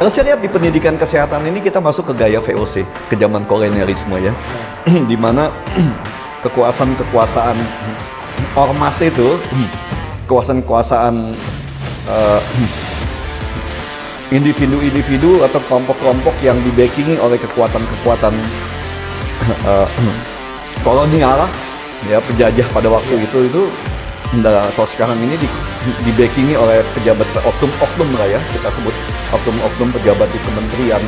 Kalau saya lihat di pendidikan kesehatan ini kita masuk ke gaya VOC, ke zaman kolonialisme ya, di mana kekuasaan ormas itu, kekuasaan individu-individu atau kelompok-kelompok yang dibackingi oleh kekuatan-kekuatan kolonial ya, penjajah pada waktu itu kalau sekarang ini dibackingi oleh pejabat oknum lah ya, kita sebut oknum pejabat di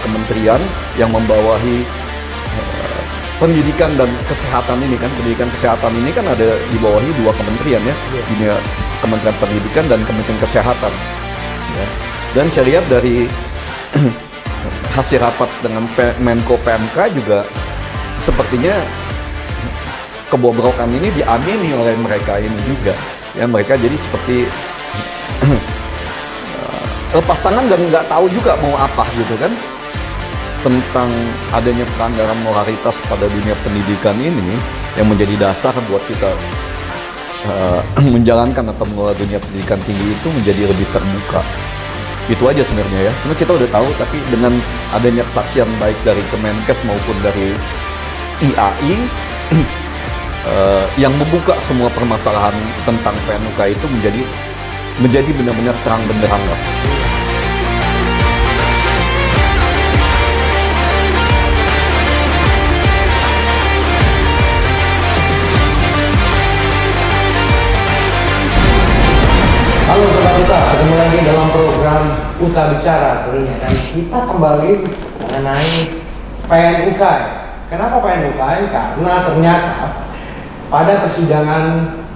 kementerian yang membawahi pendidikan dan kesehatan ini kan. Pendidikan kesehatan ini kan ada di bawahi dua kementerian ya, Kementerian Pendidikan dan Kementerian Kesehatan ya. Dan saya lihat dari hasil rapat dengan Menko PMK juga sepertinya kebobrokan ini diamini oleh mereka ini juga ya. Mereka jadi seperti lepas tangan dan nggak tahu juga mau apa gitu kan, tentang adanya pelanggaran moralitas pada dunia pendidikan ini yang menjadi dasar buat kita menjalankan atau mengelola dunia pendidikan tinggi itu menjadi lebih terbuka. Itu aja sebenarnya ya. Sebenarnya kita udah tahu, tapi dengan adanya kesaksian baik dari Kemenkes maupun dari IAI yang membuka semua permasalahan tentang PNUK itu menjadi benar-benar terang benderang lah. Halo Sobat Uta, ketemu lagi dalam program Uta Bicara tentunya, dan kita kembali mengenai PNUK. Kenapa PNUK? Karena ternyata pada persidangan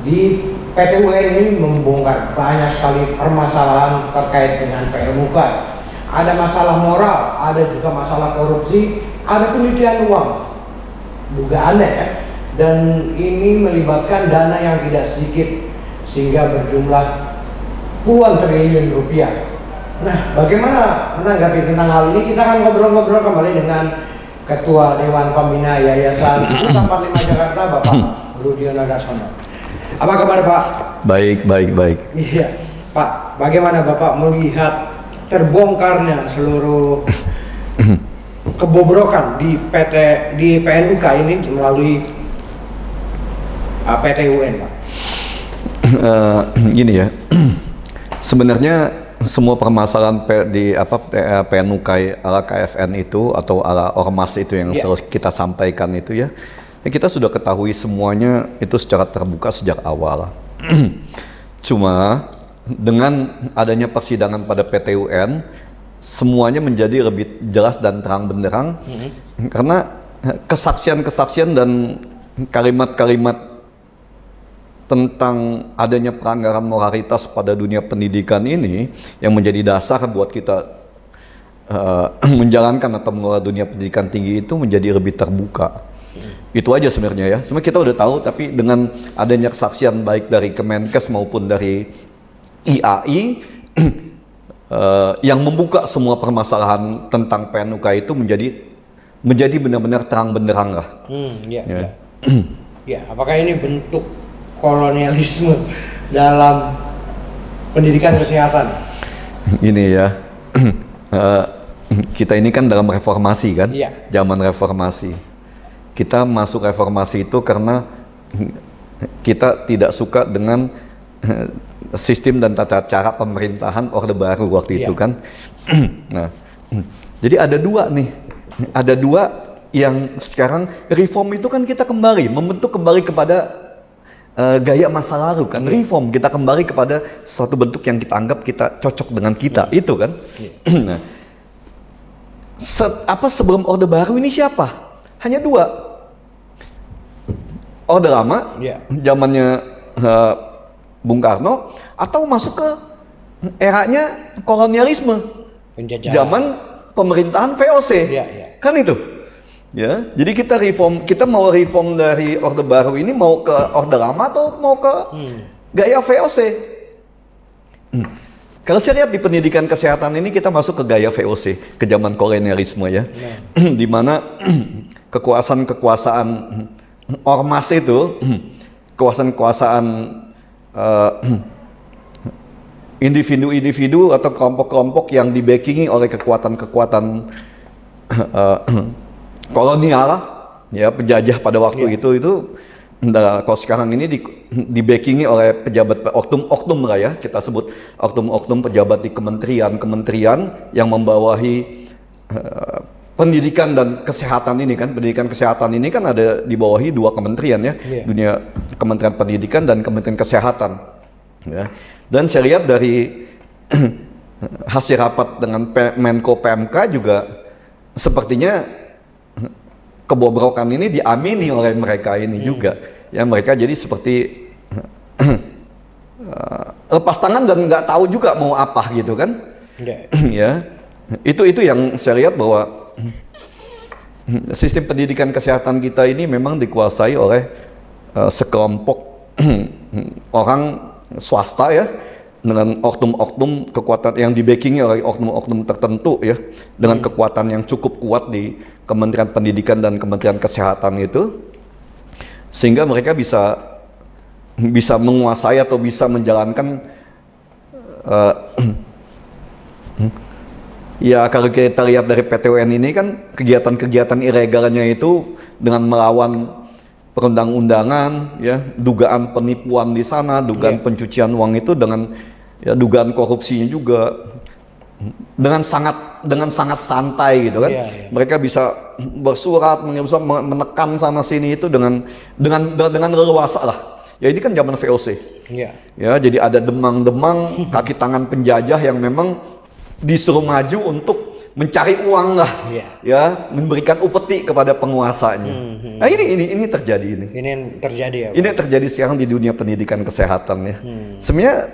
di PT UN ini membongkar banyak sekali permasalahan terkait dengan PNUK. Ada masalah moral, ada juga masalah korupsi, ada pencucian uang, dugaannya ya. Dan ini melibatkan dana yang tidak sedikit sehingga berjumlah puluhan triliun rupiah. Nah, bagaimana menanggapi tentang hal ini? Kita akan ngobrol-ngobrol kembali dengan Ketua Dewan Pembina Yayasan UTA 45 Jakarta, Bapak Rudiono Dasono. Apa kabar Pak? Baik. Iya, Pak. Bagaimana Bapak melihat terbongkarnya seluruh kebobrokan di PNUK ini melalui PT UN, Pak? Gini ya. Sebenarnya semua permasalahan PNUK ala KFN itu atau ala ormas itu yang selalu kita sampaikan itu ya, kita sudah ketahui semuanya itu secara terbuka sejak awal. Cuma dengan adanya persidangan pada PT UN, semuanya menjadi lebih jelas dan terang benderang karena kesaksian-kesaksian dan kalimat-kalimat tentang adanya pelanggaran moralitas pada dunia pendidikan ini yang menjadi dasar buat kita menjalankan atau mengelola dunia pendidikan tinggi itu menjadi lebih terbuka. Itu aja sebenarnya ya. Sebenarnya kita udah tahu, tapi dengan adanya kesaksian baik dari Kemenkes maupun dari IAI yang membuka semua permasalahan tentang PNUK itu menjadi benar-benar terang benderang lah. Ya, apakah ini bentuk kolonialisme dalam pendidikan kesehatan? Ini ya, kita ini kan dalam reformasi kan, zaman reformasi. Kita masuk reformasi itu karena kita tidak suka dengan sistem dan tata cara pemerintahan Orde Baru waktu itu kan. Nah, jadi ada dua yang sekarang reform itu kan kita membentuk kembali kepada gaya masa lalu kan, reform kita kembali kepada suatu bentuk yang kita anggap kita cocok dengan kita itu kan. Nah, sebelum Orde Baru ini siapa? Hanya dua. Orde Lama, zamannya Bung Karno, atau masuk ke eranya kolonialisme, zaman pemerintahan VOC, kan itu. Ya, jadi kita mau reform dari Orde Baru ini mau ke Orde Lama atau mau ke gaya VOC. Kalau saya lihat di pendidikan kesehatan ini kita masuk ke gaya VOC, ke zaman kolonialisme ya, di mana kekuasaan ormas itu, kekuasaan individu-individu atau kelompok-kelompok yang dibackingi oleh kekuatan-kekuatan kolonial, ya, penjajah pada waktu itu. Kalau sekarang ini dibackingi oleh pejabat oknum lah ya, kita sebut oknum pejabat di kementerian yang membawahi pendidikan dan kesehatan ini kan. Pendidikan kesehatan ini kan ada dibawahi 2 kementerian ya, Kementerian Pendidikan dan Kementerian Kesehatan. Ya. Dan saya lihat dari hasil rapat dengan Menko PMK juga sepertinya kebobrokan ini diamini oleh mereka ini juga. Ya, mereka jadi seperti lepas tangan dan nggak tahu juga mau apa gitu kan. Ya, itu yang saya lihat bahwa sistem pendidikan kesehatan kita ini memang dikuasai oleh sekelompok orang swasta ya, dengan oknum-oknum kekuatan yang dibackingi oleh oknum-oknum tertentu ya, dengan kekuatan yang cukup kuat di Kementerian Pendidikan dan Kementerian Kesehatan itu, sehingga mereka bisa menguasai atau bisa menjalankan ya, kalau kita lihat dari PTUN ini kan kegiatan-kegiatan ilegalnya itu dengan melawan perundang-undangan ya, dugaan penipuan di sana, dugaan pencucian uang itu, dengan ya, dugaan korupsinya juga dengan sangat santai gitu kan. Mereka bisa bersurat menekan sana sini itu dengan leluasa lah. Ya, ini kan zaman VOC. Ya, jadi ada demang-demang kaki tangan penjajah yang memang disuruh maju untuk mencari uang lah, ya, memberikan upeti kepada penguasanya. Nah, ini terjadi ini. Ini terjadi ya. Ini terjadi sekarang di dunia pendidikan kesehatan ya. Sebenarnya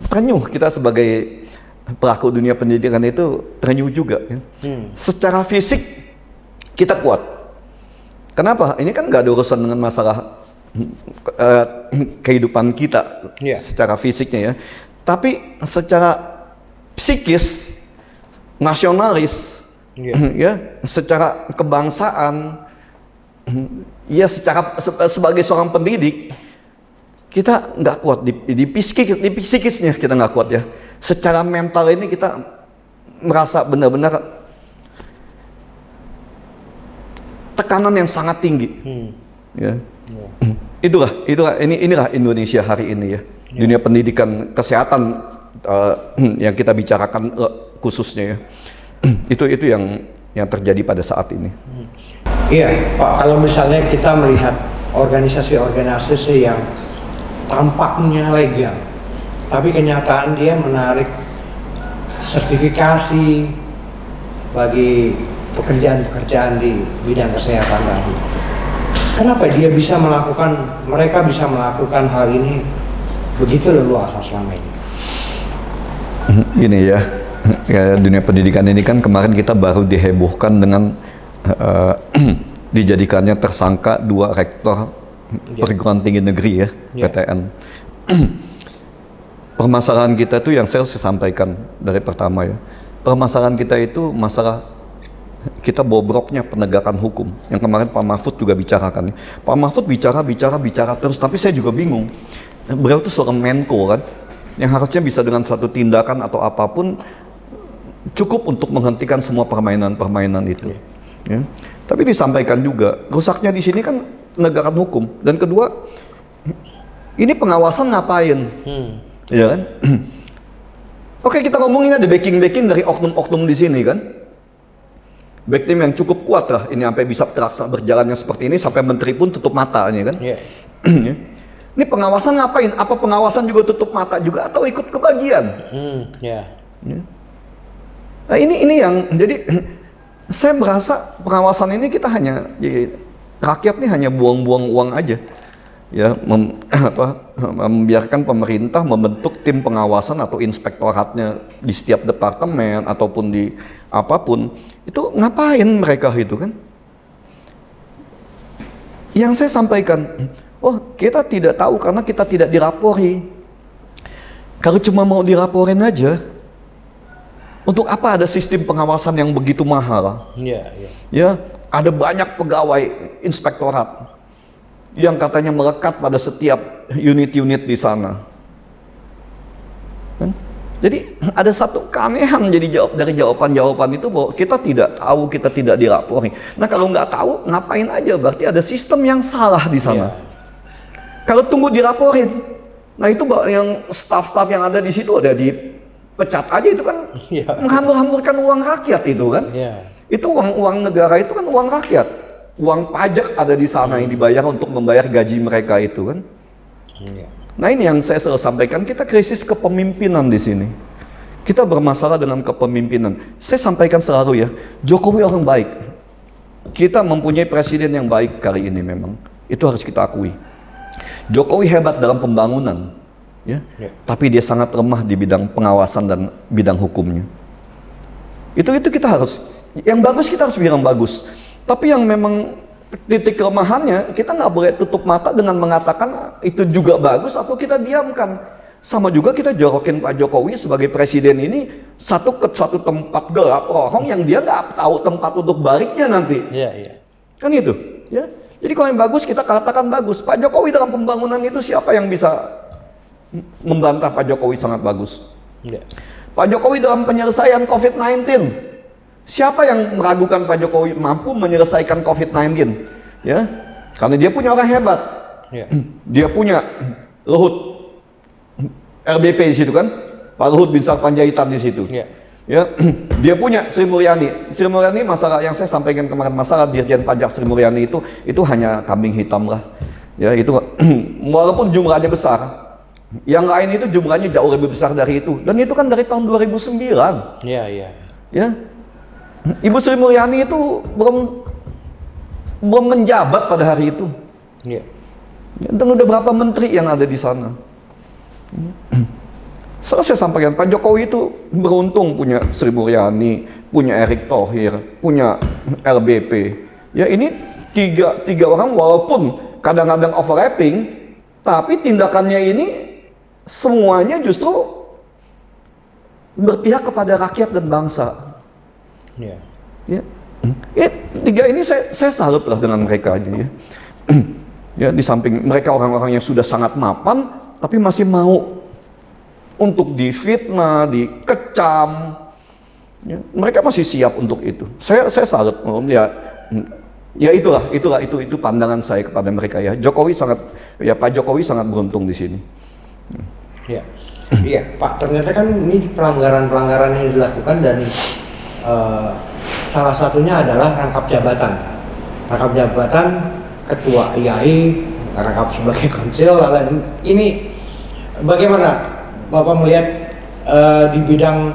terenyuh kita sebagai pelaku dunia pendidikan itu, terenyuh juga. Ya. Secara fisik kita kuat. Kenapa? Ini kan nggak ada urusan dengan masalah kehidupan kita secara fisiknya ya. Tapi secara psikis, nasionalis, ya, secara kebangsaan, ya, sebagai seorang pendidik kita nggak kuat di psikisnya, kita nggak kuat ya. Secara mental ini kita merasa benar-benar tekanan yang sangat tinggi. Ya. Inilah Indonesia hari ini ya. Dunia pendidikan kesehatan yang kita bicarakan khususnya ya. Itu yang terjadi pada saat ini. Iya, Pak, kalau misalnya kita melihat organisasi-organisasi yang tampaknya legal, tapi kenyataan dia menarik sertifikasi bagi pekerjaan-pekerjaan di bidang kesehatan tadi. Kenapa mereka bisa melakukan hal ini begitu leluasa selama ini? Ini ya, dunia pendidikan ini kan kemarin kita baru dihebohkan dengan dijadikannya tersangka 2 rektor perguruan tinggi negeri ya, PTN. Permasalahan kita itu yang saya sampaikan dari pertama ya, permasalahan kita itu masalah kita bobroknya penegakan hukum, yang kemarin Pak Mahfud juga bicarakan. Pak Mahfud bicara terus, tapi saya juga bingung. Beliau itu seorang Menko kan, yang harusnya bisa dengan suatu tindakan atau apapun cukup untuk menghentikan semua permainan itu. Ya. Tapi disampaikan juga, rusaknya di sini kan penegakan hukum, dan kedua, ini pengawasan ngapain? Ya kan? Oke, kita ngomongin ada backing dari oknum-oknum di sini kan. Back team yang cukup kuat lah, ini sampai bisa berjalannya seperti ini, sampai menteri pun tutup matanya kan. Ini pengawasan ngapain? Apa pengawasan juga tutup mata juga atau ikut kebagian? Nah, ini yang jadi saya merasa pengawasan ini kita hanya rakyat ini hanya buang-buang uang aja. Ya, membiarkan pemerintah membentuk tim pengawasan atau inspektoratnya di setiap departemen ataupun di apapun. Itu ngapain mereka itu kan? Yang saya sampaikan, kita tidak tahu karena kita tidak dirapori. Kalau cuma mau dilaporin aja, untuk apa ada sistem pengawasan yang begitu mahal? Ya, ada banyak pegawai inspektorat yang katanya melekat pada setiap unit-unit di sana. Kan? Jadi ada satu keanehan dari jawaban-jawaban itu bahwa kita tidak tahu, kita tidak dilapori. Nah kalau nggak tahu, ngapain aja? Berarti ada sistem yang salah di sana. Kalau tunggu dilaporin, nah itu yang staff-staff yang ada di situ ada dipecat aja, itu kan menghambur-hamburkan uang rakyat itu kan. Itu uang negara, itu kan uang rakyat. Uang pajak ada di sana yang dibayar untuk membayar gaji mereka itu kan. Nah ini yang saya selalu sampaikan, kita krisis kepemimpinan di sini. Kita bermasalah dengan kepemimpinan. Saya sampaikan selalu ya, Jokowi orang baik. Kita mempunyai presiden yang baik kali ini memang. Itu harus kita akui. Jokowi hebat dalam pembangunan, ya. Tapi dia sangat lemah di bidang pengawasan dan bidang hukumnya. Itu kita harus, yang bagus kita harus bilang bagus. Tapi yang memang titik kelemahannya, kita nggak boleh tutup mata dengan mengatakan itu juga bagus atau kita diamkan. Sama juga kita jorokin Pak Jokowi sebagai presiden ini ke suatu tempat gelap lorong yang dia nggak tahu tempat untuk baliknya nanti. Kan itu, ya. Jadi kalau yang bagus kita katakan bagus. Pak Jokowi dalam pembangunan itu siapa yang bisa membantah Pak Jokowi sangat bagus? Pak Jokowi dalam penyelesaian COVID-19. Siapa yang meragukan Pak Jokowi mampu menyelesaikan COVID-19? Ya, karena dia punya orang hebat. Dia punya Luhut RBP di situ kan, Pak Luhut Binsar Panjaitan di situ. Ya, dia punya Sri Mulyani. Sri Mulyani, masalah yang saya sampaikan kemarin, masalah Dirjen Pajak Sri Mulyani itu hanya kambing hitam lah. Ya, itu walaupun jumlahnya besar, yang lain itu jumlahnya jauh lebih besar dari itu. Dan itu kan dari tahun 2009. Ya. Ibu Sri Mulyani itu belum menjabat pada hari itu. Dan udah berapa menteri yang ada di sana. Saya sampaikan, Pak Jokowi itu beruntung punya Sri Mulyani, punya Erick Thohir, punya LBP. Ya ini tiga orang walaupun kadang-kadang overlapping, tapi tindakannya ini semuanya justru berpihak kepada rakyat dan bangsa. Tiga ini saya salut lah dengan mereka aja ya. Ya, di samping mereka orang-orang yang sudah sangat mapan, tapi masih mau untuk difitnah, dikecam. Ya, mereka masih siap untuk itu. Saya salut. Ya itu pandangan saya kepada mereka ya. Pak Jokowi sangat beruntung di sini. Iya Pak, ternyata kan ini pelanggaran-pelanggaran yang dilakukan dan salah satunya adalah rangkap jabatan ketua IAI, rangkap sebagai konsil. Ini bagaimana Bapak melihat di bidang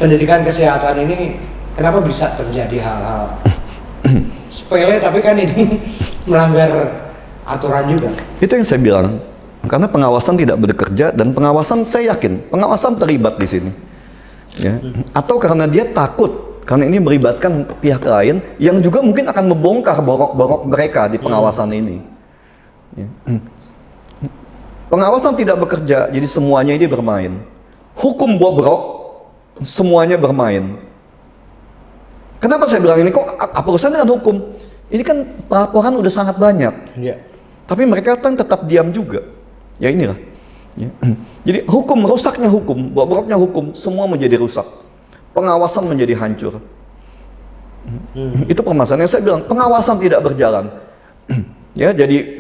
pendidikan kesehatan ini, kenapa bisa terjadi hal-hal sepele tapi kan ini melanggar aturan juga? Itu yang saya bilang, karena pengawasan tidak bekerja, dan pengawasan saya yakin pengawasan terlibat di sini. Ya. Atau karena dia takut, karena ini melibatkan pihak lain yang juga mungkin akan membongkar borok-borok mereka di pengawasan ini. Ya. Pengawasan tidak bekerja, jadi semuanya ini bermain. Hukum bobrok, semuanya bermain. Kenapa saya bilang ini? Kok apa urusannya dengan hukum? Ini kan pelaporan udah sangat banyak. Tapi mereka kan tetap diam juga. Ya inilah. Ya. Jadi hukum, rusaknya hukum, bobroknya hukum, semua menjadi rusak. Pengawasan menjadi hancur. Itu permasalahan yang saya bilang, pengawasan tidak berjalan. Ya, jadi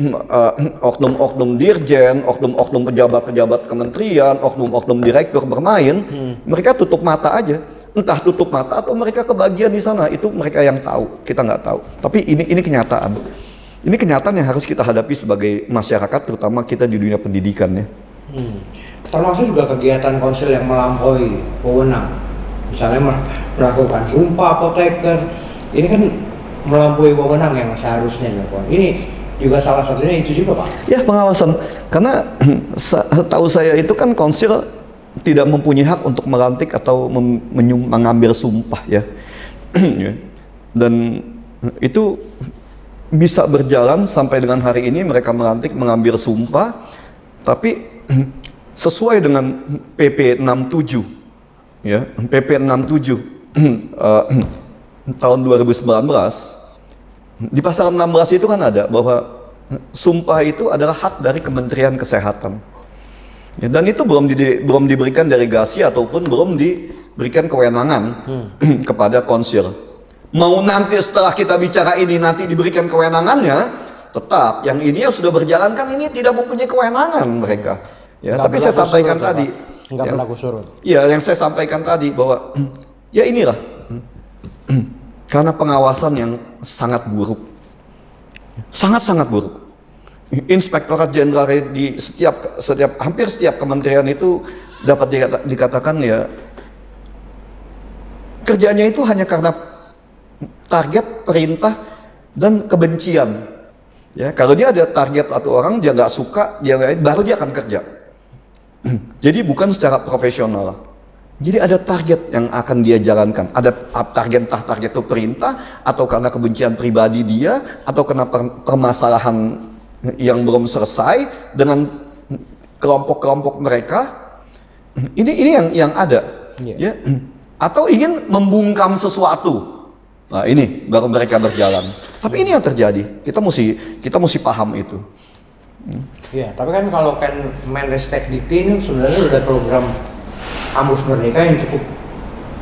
oknum-oknum dirjen, oknum-oknum pejabat-pejabat kementerian, oknum-oknum direktur bermain, mereka tutup mata aja. Entah tutup mata atau mereka kebagian di sana, itu mereka yang tahu, kita nggak tahu. Tapi ini kenyataan. Ini kenyataan yang harus kita hadapi sebagai masyarakat, terutama kita di dunia pendidikan ya. Termasuk juga kegiatan konsil yang melampaui wewenang. Misalnya melakukan sumpah apoteker, ini kan melampaui wewenang yang seharusnya dilakukan. Ini juga salah satunya itu juga Pak. Ya, pengawasan. Karena tahu saya itu kan konsil tidak mempunyai hak untuk melantik atau mengambil sumpah ya. Dan itu bisa berjalan sampai dengan hari ini, mereka melantik, mengambil sumpah, tapi sesuai dengan PP 67 ya, PP 67 tahun 2019. Di pasal 16 itu kan ada bahwa sumpah itu adalah hak dari Kementerian Kesehatan. Ya, dan itu belum diberikan delegasi ataupun belum diberikan kewenangan kepada konsil. Mau nanti setelah kita bicara ini nanti diberikan kewenangannya, tetap yang ini yang sudah berjalan kan ini tidak mempunyai kewenangan mereka. Ya, tapi saya sampaikan tadi, nggak berlaku surut. Ya, yang saya sampaikan tadi bahwa ya inilah karena pengawasan yang sangat buruk, sangat buruk. Inspektorat Jenderal di hampir setiap kementerian itu dapat dikatakan ya kerjanya itu hanya karena target, perintah, dan kebencian. Ya, kalau dia ada target atau orang dia nggak suka, baru dia akan kerja. Jadi bukan secara profesional. Jadi ada target yang akan dia jalankan. Ada target, entah target itu perintah atau karena kebencian pribadi dia atau karena permasalahan yang belum selesai dengan kelompok-kelompok mereka. Ini yang ada. Ya. Atau ingin membungkam sesuatu. Nah, ini baru mereka berjalan. Tapi ini yang terjadi. Kita mesti paham itu. Ya, tapi kan kalau Menristek Dikti ini sebenarnya udah program Kampus Merdeka yang cukup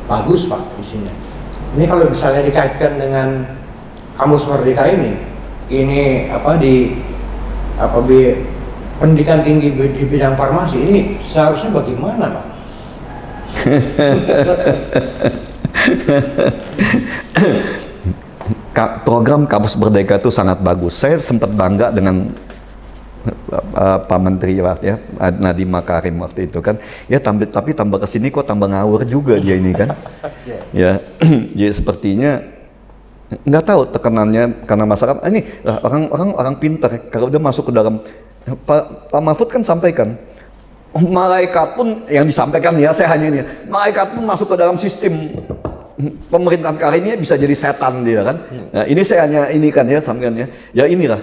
bagus, Pak, isinya. Ini kalau misalnya dikaitkan dengan Kampus Merdeka ini pendidikan tinggi di bidang farmasi ini seharusnya bagaimana, Pak? Program Kampus Merdeka itu sangat bagus. Saya sempat bangga dengan Pak Menteri ya, Nadiem Makarim waktu itu kan. Ya tapi tambah kesini kok tambah ngawur juga dia ini kan. Ya, jadi sepertinya nggak tahu tekanannya karena masyarakat. Ini orang pintar. Kalau udah masuk ke dalam, Pak Mahfud kan sampaikan. Malaikat pun yang disampaikan ya, saya hanya ini. Malaikat pun masuk ke dalam sistem pemerintahan kali ini bisa jadi setan dia kan. Nah, ini saya hanya ini kan ya sampaikan ya. Ya inilah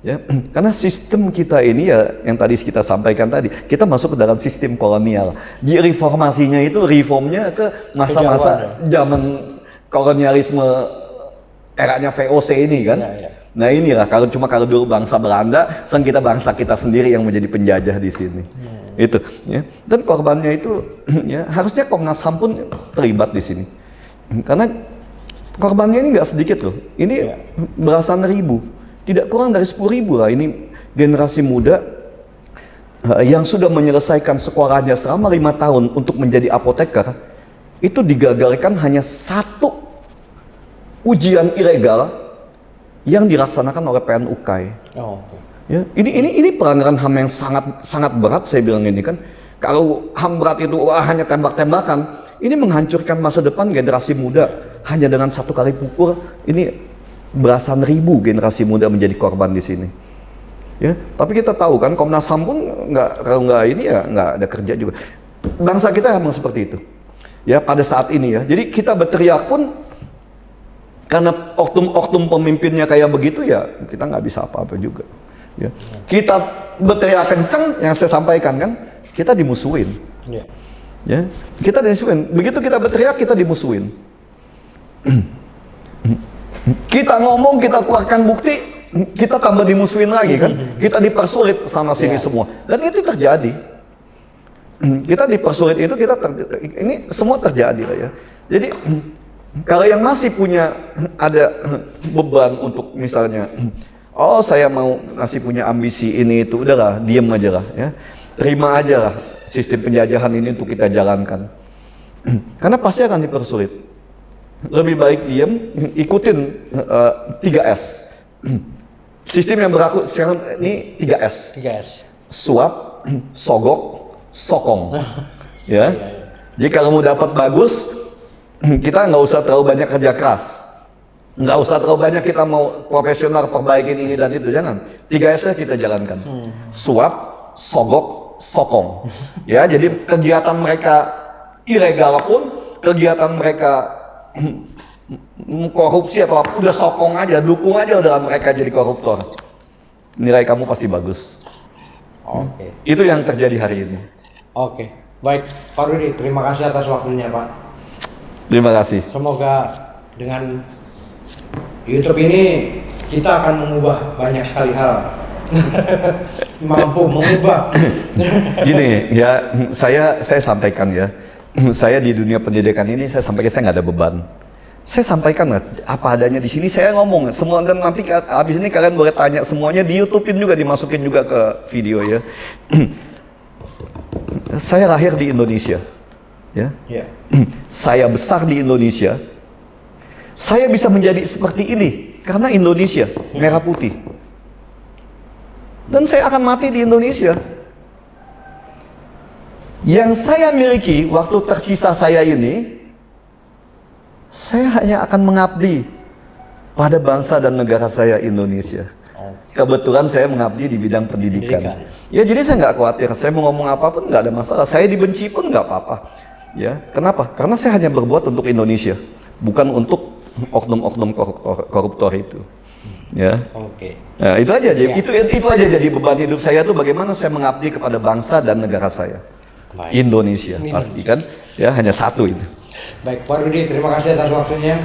ya, karena sistem kita ini ya yang tadi kita sampaikan tadi, kita masuk ke dalam sistem kolonial. Di reformasinya itu reformnya ke masa-masa zaman kolonialisme eranya VOC ini kan. Nah inilah kalau dulu bangsa Belanda, sekarang kita bangsa kita sendiri yang menjadi penjajah di sini. Itu ya. Dan korbannya itu ya harusnya Komnas HAM pun terlibat di sini. Karena korbannya ini nggak sedikit loh. Ini belasan ribu. Tidak kurang dari 10.000 lah ini generasi muda yang sudah menyelesaikan sekolahnya selama 5 tahun untuk menjadi apoteker, itu digagalkan hanya satu ujian ilegal yang dilaksanakan oleh PNUKAI. Ya, ini pelanggaran HAM yang sangat berat, saya bilang ini kan. Kalau HAM berat itu hanya tembak-tembakan, ini menghancurkan masa depan generasi muda hanya dengan satu kali pukul. Ini belasan ribu generasi muda menjadi korban di sini. Ya, tapi kita tahu kan Komnas HAM pun kalau nggak ini ya nggak ada kerja juga. Bangsa kita memang seperti itu. Ya pada saat ini ya. Jadi kita berteriak pun karena oknum pemimpinnya kayak begitu ya kita nggak bisa apa-apa juga. Ya. Kita berteriak kencang yang saya sampaikan kan kita dimusuhin. Ya, kita dimusuhin. Begitu kita berteriak kita dimusuhin. Kita ngomong, kita keluarkan bukti, kita tambah dimusuhin lagi kan, kita dipersulit sana sini semua, dan itu terjadi. Kita dipersulit itu ini semua terjadi lah ya. Jadi kalau yang masih punya ada beban untuk misalnya, oh saya masih punya ambisi ini itu, udahlah diem aja lah ya, terima aja lah sistem penjajahan ini untuk kita jalankan, karena pasti akan dipersulit. Lebih baik diem, ikutin 3S. Sistem yang berlaku sekarang ini 3S. Suap, sogok, sokong. Ya. Jadi kalau mau dapat bagus, kita nggak usah terlalu banyak kerja keras. Nggak usah terlalu banyak kita mau profesional perbaikin ini dan itu, jangan. 3S-nya kita jalankan. Suap, sogok, sokong. Ya, jadi kegiatan mereka ilegal pun, kegiatan mereka korupsi atau apa, udah sokong aja, dukung aja udah mereka jadi koruptor. Nilai kamu pasti bagus. Itu yang terjadi hari ini. Baik, Pak Rudi, terima kasih atas waktunya, Pak. Terima kasih. Semoga dengan YouTube ini kita akan mengubah banyak sekali hal Mampu mengubah. Gini ya, saya sampaikan ya, saya di dunia pendidikan ini saya sampaikan saya nggak ada beban. Saya sampaikan apa adanya di sini, saya ngomong semua, dan nanti habis ini kalian boleh tanya semuanya di YouTube-in juga, dimasukin juga ke video ya. Saya lahir di Indonesia, ya. Yeah. Saya besar di Indonesia. Saya bisa menjadi seperti ini karena Indonesia merah putih. Dan saya akan mati di Indonesia. Yang saya miliki waktu tersisa saya ini, saya hanya akan mengabdi pada bangsa dan negara saya Indonesia. Kebetulan saya mengabdi di bidang pendidikan. Ya jadi saya nggak khawatir, saya mau ngomong apapun nggak ada masalah. Saya dibenci pun nggak apa-apa. Ya, kenapa? Karena saya hanya berbuat untuk Indonesia, bukan untuk oknum-oknum koruptor itu. Ya. Oke. Nah, itu aja. Ya. Itu aja jadi beban hidup saya tuh, bagaimana saya mengabdi kepada bangsa dan negara saya. Baik. Indonesia, pasti kan? Ya, hanya satu itu. Baik, Pak Rudi, terima kasih atas waktunya.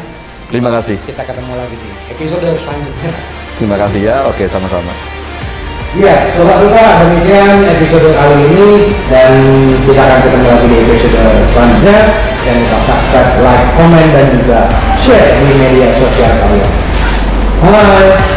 Terima kasih. Kita ketemu lagi di episode selanjutnya. Terima kasih ya, oke, sama-sama. Iya, sobat-sobat, demikian episode kali ini, dan kita akan ketemu lagi di episode selanjutnya. Jangan lupa subscribe, like, komen, dan juga share di media sosial kalian. Bye.